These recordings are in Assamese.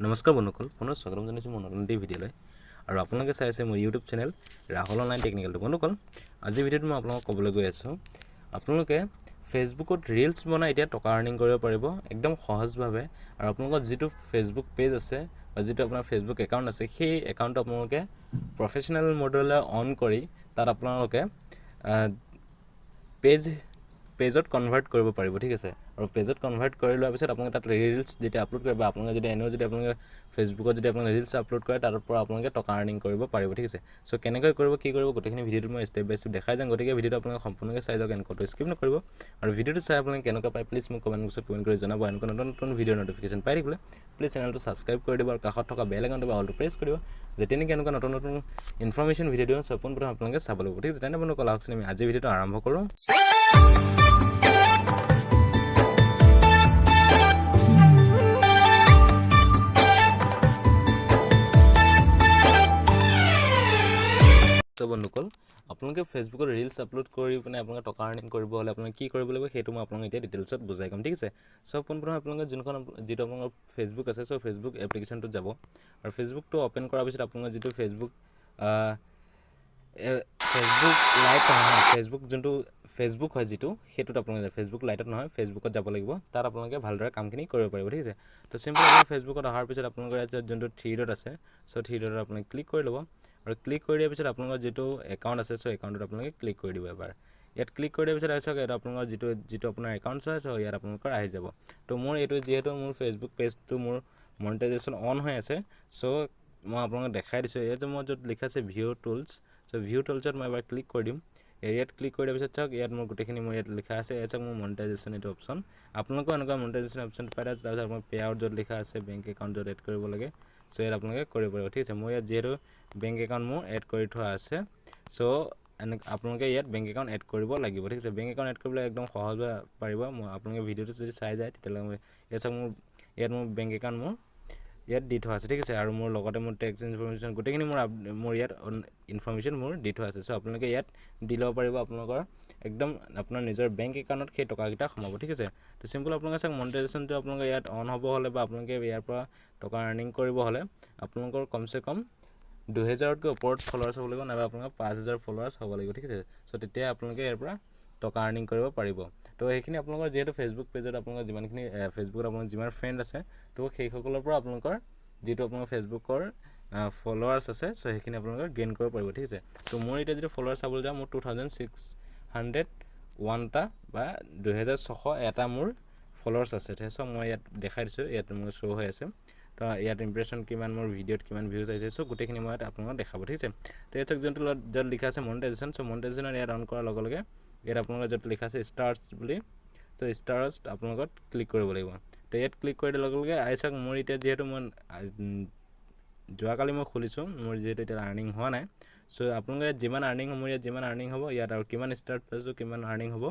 নমস্কাৰ বন্ধুসকল, পুনৰ স্বাগতম জনাইছোঁ মোৰ নতুন ভিডিঅ'লৈ। আৰু আপোনালোকে চাই আছে মোৰ ইউটিউব চেনেল ৰাহুল অনলাইন টেকনিকেলটো। বন্ধুসকল, আজিৰ ভিডিঅ'ত মই আপোনালোকক ক'বলৈ গৈ আছোঁ, আপোনালোকে ফেচবুকত ৰিলছ বনাই এতিয়া টকা আৰ্নিং কৰিব পাৰিব একদম সহজভাৱে। আৰু আপোনালোকৰ যিটো ফেচবুক পেজ আছে বা যিটো আপোনাৰ ফেচবুক একাউণ্ট আছে, সেই একাউণ্টটো আপোনালোকে প্ৰফেশ্যনেল মডেললৈ অন কৰি তাত আপোনালোকে পেজত কনভাৰ্ট কৰিব পাৰিব, ঠিক আছে। আৰু পেজত কনভাৰ্ট কৰি লোৱাৰ পিছত আপোনালোকে তাত ৰিলছ যেতিয়া আপলোড কৰিব, আপোনালোকে যদি এনেও যদি আপোনালোকে ফেচবুকত যদি আপোনালোকে ৰিলছ আপলোড কৰে, তাৰ পৰা আপোনালোকে টকা আৰ্নিং কৰিব পাৰিব, ঠিক আছে। চ' কেনেকৈ কৰিব, কি কৰিব, গোটেইখিনি ভিডিঅ'টো মই ষ্টেপ বাই ষ্টেপ দেখাই যাম। গতিকে ভিডিঅ'টো আপোনালোকে সম্পূৰ্ণকৈ চাই যাওক, এনেকুৱাটো স্কিপ নকৰিব। আৰু ভিডিঅ'টো চাই আপোনালোকে কেনেকুৱা পায় প্লিজ মোক কমেণ্ট বক্সত কমেণ্ট কৰি জনাব। এনেকুৱা নতুন নতুন ভিডিঅ'ৰ ন'টিফিকেশ্যন পাই থাকিবলৈ প্লিজ চেনেলটো ছাবস্ক্ৰাইব কৰি দিব আৰু কাষত থকা বেল আইকনটো বা অলটো প্ৰেছ কৰিব, যেতিয়া নেকি এনেকুৱা নতুন নতুন ইনফৰ্মেশ্যন ভিডিঅ' দিওঁ চ' পোনপ্ৰথমে আপোনালোকে চাব লাগিব, ঠিক আছে। তেনে বন্ধুসকল, আহকচোন আমি আজিৰ ভিডিঅ'টো আৰম্ভ কৰোঁ। বন্ধুসকল, আপোনালোকে ফেচবুকত ৰিলছ আপলোড কৰি পিনে আপোনালোকে টকা আৰ্নিং কৰিব হ'লে আপোনালোকে কি কৰিব লাগিব সেইটো মই আপোনালোকক এতিয়া ডিটেইলছত বুজাই ক'ম, ঠিক আছে। চ' পোনপ্ৰথমে আপোনালোকে যিটো আপোনালোকৰ ফেচবুক আছে, চ' ফেচবুক এপ্লিকেশ্যনটোত যাব। আৰু ফেচবুকটো অ'পেন কৰাৰ পিছত আপোনালোকৰ যিটো ফেচবুক লাইট নহয়, ফেচবুক যোনটো ফেচবুক হয় যিটো, সেইটোত আপোনালোকে ফেচবুক লাইটত নহয়, ফেচবুকত যাব লাগিব। তাত আপোনালোকে ভালদৰে কামখিনি কৰিব পাৰিব, ঠিক আছে। তো চিম্পল আপোনাৰ ফেচবুকত অহাৰ পিছত আপোনালোকৰ ইয়াত যোনটো থ্ৰী ডট আছে, চ' থ্ৰী ডটত আপোনালোকে ক্লিক কৰি ল'ব। আৰু ক্লিক কৰি দিয়াৰ পিছত আপোনালোকৰ যিটো একাউণ্ট আছে, চ' একাউণ্টত আপোনালোকে ক্লিক কৰি দিব এবাৰ। ইয়াত ক্লিক কৰি দিয়াৰ পিছত চাওক, ইয়াত আপোনালোকৰ যিটো আপোনাৰ একাউণ্ট আছে, চ' ইয়াত আপোনালোকৰ আহি যাব। তো মোৰ এইটো যিহেতু মোৰ ফেচবুক পেজটো মোৰ মনিটাইজেশ্যন অন হৈ আছে, চ' মই আপোনালোকক দেখাই দিছোঁ। ইয়াত মই য'ত লিখা আছে ভিউ টুলছ, চ' ভিউ টুলছত মই এবাৰ ক্লিক কৰি দিম। ইয়াত ক্লিক কৰি দিয়াৰ পিছত চাওক, ইয়াত মোৰ গোটেইখিনি মোৰ ইয়াত লিখা আছে, ইয়াত চাওক মোৰ মনিটাইজেশ্যন এইটো অপশ্যন। আপোনালোকেও এনেকুৱা মনিটাইজেশ্যন অপশ্যনটো পাই তাৰপিছত আপোনাৰ পে আউট য'ত লিখা আছে বেংক একাউণ্ট য'ত এড কৰিব লাগে, চ' ইয়াত আপোনালোকে কৰিব পাৰিব, ঠিক আছে। মই ইয়াত যিহেতু বেংক একাউণ্ট মোৰ এড কৰি থোৱা আছে, চ' আপোনালোকে ইয়াত বেংক একাউণ্ট এড কৰিব লাগিব, ঠিক আছে। বেংক একাউণ্ট এড কৰিবলৈ একদম সহজভাৱে পাৰিব। মই আপোনালোকে ভিডিঅ'টো যদি চাই যায় তেতিয়াহ'লে ইয়াত চাওক ইয়াত মোৰ বেংক একাউণ্ট ইয়াত দি থোৱা আছে, ঠিক আছে। আৰু মোৰ লগতে মোৰ টেক্স ইনফৰমেশ্যন গোটেইখিনি মোৰ ইয়াত ইনফৰমেশ্যন মোৰ দি থোৱা আছে। চ' আপোনালোকে ইয়াত দি ল'ব পাৰিব আপোনালোকৰ একদম আপোনাৰ নিজৰ বেংক একাউণ্টত সেই টকাকেইটা সোমাব, ঠিক আছে। তো চিম্পল আপোনালোকে চাওক, মনিটাইজেশ্যনটো আপোনালোকে ইয়াত অন হ'ব হ'লে বা আপোনালোকে ইয়াৰ পৰা টকা আৰ্নিং কৰিব হ'লে আপোনালোকৰ কমচে কম 2000তকৈ ওপৰত ফলোৱাৰ্ছ হ'ব লাগিব, নাইবা আপোনালোকৰ 5000 ফলোৱাৰ্ছ হ'ব লাগিব, ঠিক আছে। চ' তেতিয়া আপোনালোকে ইয়াৰ পৰা টকা আৰ্নিং কৰিব পাৰিব। তো সেইখিনি আপোনালোকৰ যিহেতু ফেচবুক পেজত আপোনালোকৰ যিমানখিনি ফেচবুকত আপোনালোকৰ যিমান ফ্ৰেণ্ড আছে, তো সেইসকলৰ পৰা আপোনালোকৰ যিটো আপোনালোকৰ ফেচবুকৰ ফলোৱাৰ্ছ আছে, চ' সেইখিনি আপোনালোকে গেইন কৰিব পাৰিব, ঠিক আছে। তো মোৰ এতিয়া যিটো ফলোৱাৰ্ছ চাবলৈ যাওঁ, মোৰ 2601টা বা 2600 মোৰ ফলোৱাৰ্ছ আছে, ঠিক আছে। মই ইয়াত দেখাই দিছোঁ, ইয়াত মোৰ শ্ব' হৈ আছে। তো ইয়াত ইমপ্ৰেশ্যন কিমান, মোৰ ভিডিঅ'ত কিমান ভিউজ আহিছে, চ' গোটেইখিনি মই আপোনালোকক দেখাব, ঠিক আছে। তো ইয়াত যোনটো য'ত লিখা আছে মনিটাইজেশ্যন, চ' মনিটাইজেশ্যনত ইয়াত অন কৰাৰ লগে লগে ইয়াত আপোনালোকৰ য'ত লিখা আছে ষ্টাৰ্ছ বুলি, চ' ষ্টাৰ্ছ আপোনালোকক ক্লিক কৰিব লাগিব। তো ইয়াত ক্লিক কৰি দিয়াৰ লগে লগে চাওক, মোৰ এতিয়া যিহেতু মই যোৱাকালি মই খুলিছোঁ, মোৰ যিহেতু এতিয়া আৰ্নিং হোৱা নাই, চ' আপোনালোকে ইয়াত যিমান আৰ্নিং হ'ব, মোৰ ইয়াত যিমান আৰ্নিং হ'ব, ইয়াত আৰু কিমান ষ্টাৰ্ট পাইছোঁ, কিমান আৰ্নিং হ'ব,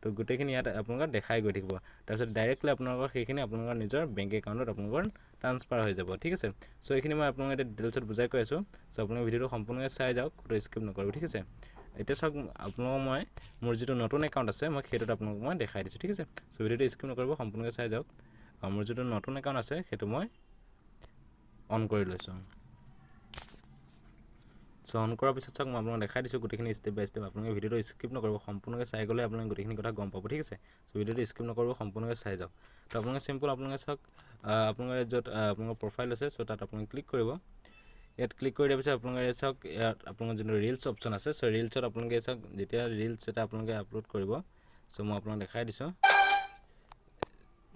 তো গোটেইখিনি ইয়াত আপোনালোকক দেখাই গৈ থাকিব। তাৰপিছত ডাইৰেক্টলি আপোনালোকৰ সেইখিনি আপোনালোকৰ নিজৰ বেংক একাউণ্টত আপোনালোকৰ ট্ৰান্সফাৰ হৈ যাব, ঠিক আছে। চ' এইখিনি মই আপোনালোকক এতিয়া ডিটেইলছত বুজাই কৈ আছোঁ। চ' আপোনালোকে ভিডিঅ'টো সম্পূৰ্ণকৈ চাই যাওক, ক'তো স্কিপ নকৰিব, ঠিক আছে। এতিয়া চাওক, আপোনালোকক মই মোৰ যিটো নতুন একাউণ্ট আছে, মই সেইটোত আপোনালোকক মই দেখাই দিছোঁ, ঠিক আছে। চ' ভিডিঅ'টো স্কিপ নকৰিব, সম্পূৰ্ণকৈ চাই যাওক। মোৰ যিটো নতুন একাউণ্ট আছে সেইটো মই অন কৰি লৈছোঁ। চ' অন কৰাৰ পিছত চাওক, মই আপোনালোকক দেখাই দিছোঁ গোটেইখিনি ষ্টেপ বাই ষ্টেপ। আপোনালোকে ভিডিঅ'টো স্কিপ নকৰিব, সম্পূৰ্ণকৈ চাই গ'লে আপোনালোকে গোটেইখিনি কথা গম পাব, ঠিক আছে। চ' ভিডিঅ'টো স্কিপ নকৰিব, সম্পূৰ্ণকৈ চাই যাওক। তো আপোনালোকে চিম্পল আপোনালোকে চাওক, আপোনালোকে য'ত আপোনালোকৰ প্ৰফাইল আছে, চ' তাত আপোনালোকে ক্লিক কৰিব। ইয়াত ক্লিক কৰি দিয়াৰ পিছত আপোনালোকে চাওক, ইয়াত আপোনালোকৰ যোনটো ৰিলছ অপশ্যন আছে, চ' ৰিলছত আপোনালোকে চাওক, যেতিয়া ৰিলছ এটা আপোনালোকে আপলোড কৰিব, চ' মই আপোনাক দেখাই দিছোঁ।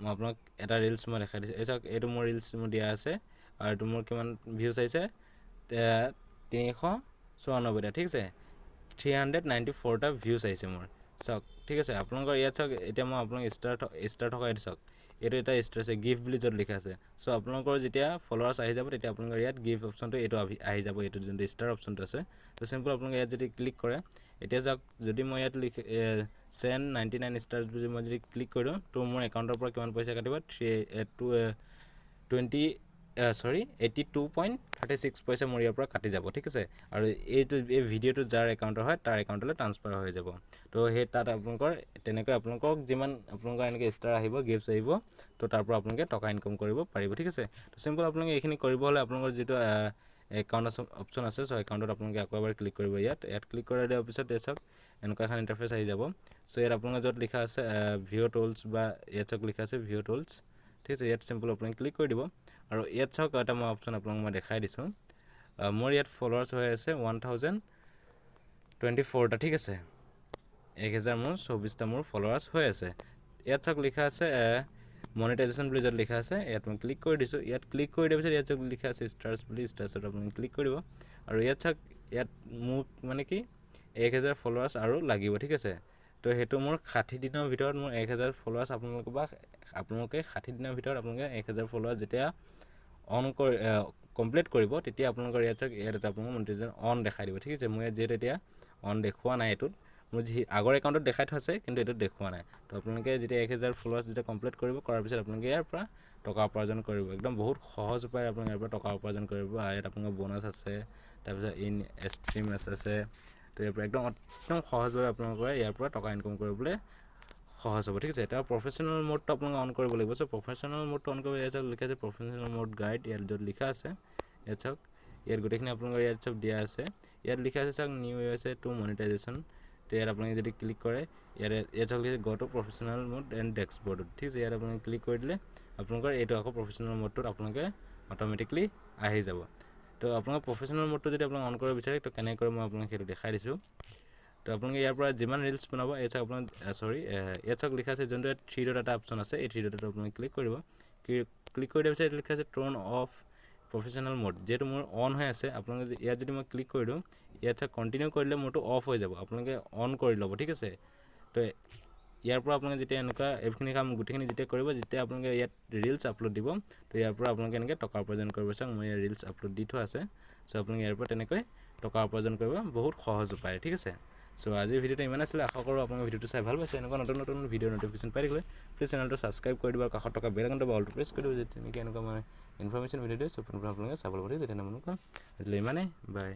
মই আপোনাক এটা ৰিলছ মই দেখাই দিছোঁ। এই চাওক, এইটো মোৰ ৰিলছ মোৰ দিয়া আছে, আৰু এইটো মোৰ কিমান ভিউজ আহিছে 394টা, ঠিক আছে। 394টা ভিউজ আহিছে মোৰ, চাওক, ঠিক আছে। আপোনালোকৰ ইয়াত চাওক, এতিয়া মই আপোনাক ষ্টাৰ থকা এইটো চাওক, এইটো এটা ষ্টাৰ আছে, গিফ্ট বুলি য'ত লিখা আছে। চ' আপোনালোকৰ যেতিয়া ফলোৱাৰ্ছ আহি যাব, তেতিয়া আপোনালোকৰ ইয়াত গিফ্ট অপশ্যনটো এইটো আহি যাব, এইটো যোনটো ষ্টাৰ অপশ্যনটো আছে। তো চিম্পল আপোনালোকে ইয়াত যদি ক্লিক কৰে, এতিয়া চাওক, যদি মই ইয়াত চেণ্ড 99 ষ্টাৰ্ছ বুলি মই যদি ক্লিক কৰি দিওঁ, তো মোৰ একাউণ্টৰ পৰা কিমান পইচা কাটিব, 20 সৰি 82.36 পইচা মোৰ ইয়াৰ পৰা কাটি যাব ঠিক আছে আৰু এই ভিডিঅ'টো যাৰ একাউণ্টৰ হয় তাৰ একাউণ্টলৈ ট্ৰান্সফাৰ হৈ যাব তো সেই তাত আপোনালোকৰ তেনেকৈ আপোনালোকক যিমান আপোনালোকৰ এনেকৈ ষ্টাৰ আহিব গিফ্টছ আহিব তো তাৰ পৰা আপোনালোকে টকা ইনকাম কৰিব পাৰিব ঠিক আছে তো চিম্পল আপোনালোকে এইখিনি কৰিব হ'লে আপোনালোকৰ যিটো একাউণ্ট অপশ্যন আছে চ' একাউণ্টত আপোনালোকে আকৌ এবাৰ ক্লিক কৰিব ইয়াত ক্লিক কৰি দিয়াৰ পিছত চাওক এনেকুৱা এখন ইণ্টাৰফেচ আহি যাব চ' ইয়াত আপোনালোকৰ য'ত লিখা আছে ভিঅ' টুলছ বা ইয়াত চাওক লিখা আছে ভিঅ' টুলছ ঠিক আছে ইয়াত চিম্পল আপোনালোকে ক্লিক কৰি দিব আৰু ইয়াত চাওক এটা মই অপশ্যন আপোনালোকক মই দেখাই দিছোঁ মোৰ ইয়াত ফলোৱাৰ্ছ হৈ আছে 1024টা ঠিক আছে 1024টা মোৰ ফলোৱাৰ্ছ হৈ আছে ইয়াত চাওক লিখা আছে মনিটাইজেশ্যন বুলি য'ত লিখা আছে ইয়াত মই ক্লিক কৰি দিছোঁ ইয়াত ক্লিক কৰি দিয়াৰ পিছত ইয়াত চাওক লিখা আছে ষ্টাৰ্ছ বুলি ষ্টাৰ্ছত আপুনি ক্লিক কৰিব আৰু ইয়াত চাওক ইয়াত মোক মানে কি 1000 ফলোৱাৰ্ছ আৰু লাগিব ঠিক আছে তো সেইটো মোৰ 60 দিনৰ ভিতৰত মোৰ 1000 ফলোৱাৰ্ছ আপোনালোকে 60 দিনৰ ভিতৰত আপোনালোকে 1000 ফলোৱাৰ্ছ যেতিয়া অন কৰি কমপ্লিট কৰিব তেতিয়া আপোনালোকৰ ইয়াত চাওক ইয়াত এটা আপোনালোকৰ মনিটাইজেশ্যন অন দেখাই দিব ঠিক আছে মই ইয়াত যিহেতু এতিয়া অন দেখুওৱা নাই এইটোত মোৰ আগৰ একাউণ্টত দেখাই থৈছে কিন্তু এইটোত দেখুওৱা নাই তো আপোনালোকে যেতিয়া 1000 ফলোৱাৰ্ছ যেতিয়া কমপ্লিট কৰিব কৰাৰ পিছত আপোনালোকে ইয়াৰ পৰা টকা উপাৰ্জন কৰিব একদম বহুত সহজ উপায় আপোনালোকে ইয়াৰ পৰা টকা উপাৰ্জন কৰিব ইয়াত আপোনালোকৰ বোনাছ আছে তাৰপিছত ইন ষ্ট্ৰীম আছে তো ইয়াৰ পৰা একদম সহজভাৱে আপোনালোকে ইয়াৰ পৰা টকা ইনকাম কৰিবলৈ সহজ হ'ব ঠিক আছে এটা প্ৰফেশ্যনেল মোডটো আপোনালোকে অন কৰিব লাগিব চ' প্ৰফেশ্যনেল মোডটো অন কৰিব ইয়াত চাওক লিখা আছে প্ৰফেশ্যনেল মোড গাইড ইয়াত য'ত লিখা আছে ইয়াত চাওক ইয়াত গোটেইখিনি আপোনালোকৰ ইয়াত চব দিয়া আছে ইয়াত লিখা আছে চাওক নিউ আছে টু মনিটাইজেশ্যন তো ইয়াত আপোনালোকে যদি ক্লিক কৰে ইয়াত চাওক লিখা গ'টো প্ৰফেশ্যনেল মোড এণ্ড ডেস্কবৰ্ডত ঠিক আছে ইয়াত আপোনালোকে ক্লিক কৰি দিলে আপোনালোকৰ এইটো আকৌ প্ৰফেশ্যনেল মোডটোত আপোনালোকে অট'মেটিকলি আহি যাব তো আপোনালোকৰ প্ৰফেশ্যনেল মোডটো যদি আপোনালোকে অন কৰিব বিচাৰে তো কেনেকৈ কৰে মই আপোনালোকে সেইটো দেখাই দিছোঁ তো আপোনালোকে ইয়াৰ পৰা যিমান ৰিলছ বনাব এই চাওক আপোনাৰ ইয়াত চাওক লিখা আছে যোনটো ইয়াত 3 ডট এটা অপশ্যন আছে এই 3 ডটত আপোনালোকে ক্লিক কৰিব ক্লিক কৰি দিয়াৰ পিছত লিখা আছে টৰ্ন অফ প্ৰফেশ্যনেল মোড যিহেতু মোৰ অন হৈ আছে আপোনালোকে ইয়াত যদি মই ক্লিক কৰি দিওঁ ইয়াত চাওক কণ্টিনিউ কৰিলে মোৰটো অফ হৈ যাব আপোনালোকে অন কৰি ল'ব ঠিক আছে তো ইয়াৰ পৰা আপোনালোকে যেতিয়া এনেকুৱা এইখিনি কাম গোটেইখিনি যেতিয়া কৰিব যেতিয়া আপোনালোকে ইয়াত ৰিলছ আপলোড দিব তো ইয়াৰ পৰা আপোনালোকে এনেকৈ টকা উপাৰ্জন কৰিব চাওক মই ইয়াৰ ৰিলছ আপলোড দি থোৱা আছে চ' আপোনালোকে ইয়াৰ পৰা তেনেকৈ টকা উপাৰ্জন কৰিব বহুত সহজ উপায় ঠিক আছে চ' আজিৰ ভিডিঅ'টো ইমান আছিলে আশা কৰোঁ আপোনালোকে ভিডিঅ'টো চাই ভাল পাইছে এনেকুৱা নতুন ভিডিঅ' নটিফিকেশ্যন পাই থাকিলে প্লিজ চেনেলটো ছাবস্ক্ৰাইব কৰি দিব আৰু কাষত থকা বেল আইকনটো অলটো প্ৰেছ কৰি দিব যে তেনেকৈ এনেকুৱা মই ইনফৰমেশ্যন ভিডিঅ' দিওঁ চ' আপোনালোকে চাব লাগিব ঠিক আছে তেনেকুৱা আজিলৈ ইমানেই বাই